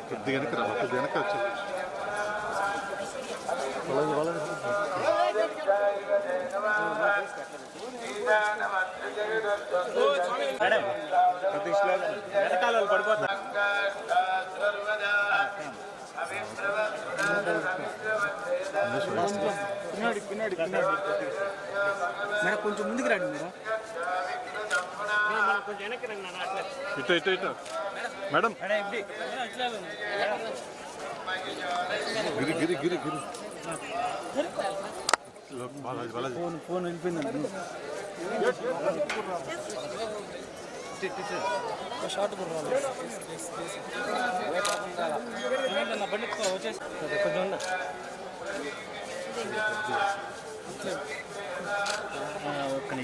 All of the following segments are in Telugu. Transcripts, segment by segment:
కొద్దిగా వెనక వచ్చి వెనకాల పడిపోతా మేడం కొంచెం ముందుకు రండి ఇటు ఇటు ఇటు మేడం గిరి గిరి గిరి గిరి ఫోన్ వెళ్ళిపోయిందండి షార్ట్ బండి వచ్చేసి కొంచెం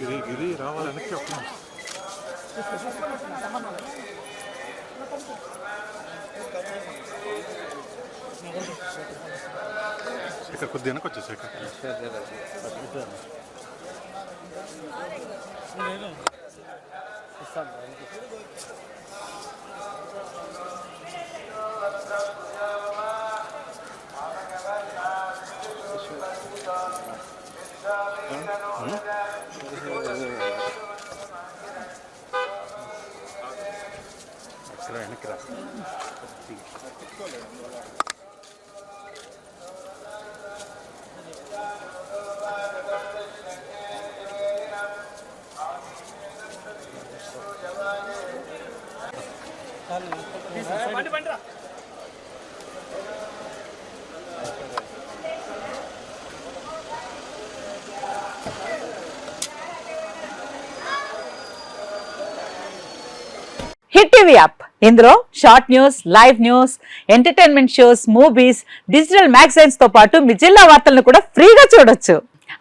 గిరి గిరి రావాలి వెనక్కి ఒక్క ఇక్కడ కొద్ది వెనక వచ్చేసి వెనక్కి రా హిట్ టీవీ యాప్ ఇందులో short news, live news, entertainment shows, movies, digital magazines తో పాటు మీ జిల్లా వార్తలను కూడా ఫ్రీగా చూడొచ్చు.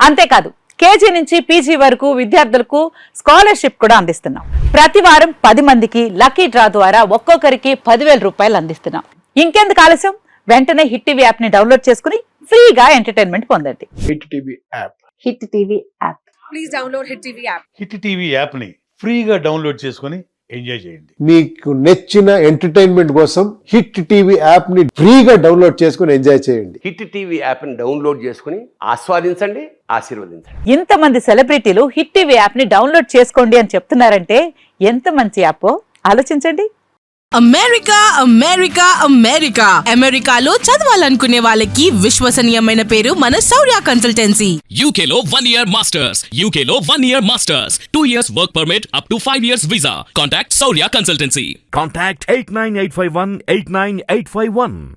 అంతేకాదు కేజీ నుంచి పీజీ వరకు విద్యార్థులకు స్కాలర్షిప్ కూడా అందిస్తున్నాం. ప్రతి వారం 10 మందికి లక్కీ డ్రా ద్వారా ఒక్కొక్కరికి 10,000 రూపాయలు అందిస్తున్నాం. ఇంకెందుకు ఆలస్యం, వెంటనే హిట్ టీవీ యాప్ ని డౌన్లోడ్ చేసుకుని ఫ్రీగా ఎంటర్టైన్మెంట్ పొందండి. Hit TV app. Hit TV app. Please download hit TV app. Hit TV app ని ఫ్రీగా డౌన్లోడ్ చేసుకుని ఎంజాయ్ చేయండి. మీకు నచ్చిన ఎంటర్టైన్మెంట్ కోసం హిట్ టీవీ యాప్ ని ఫ్రీగా డౌన్లోడ్ చేసుకుని ఎంజాయ్ చేయండి. హిట్ టీవీ యాప్ ని డౌన్లోడ్ చేసుకుని ఆస్వాదించండి, ఆశీర్వదించండి. ఇంతమంది సెలబ్రిటీలు హిట్ టీవీ యాప్ ని డౌన్లోడ్ చేసుకోండి అని చెప్తున్నారంటే ఎంత మంచి యాప్ ఆలోచించండి. అమెరికా అమెరికా అమెరికా అమెరికాలో చదవాలనుకునే వాళ్ళకి విశ్వసనీయమైన పేరు మన శౌర్య కన్సల్టెన్సీ. UK లో 1 year masters, UK లో 1 year masters, 2 years work permit up to 5 years visa. Contact Shaurya Consultancy. Contact 89851 89851.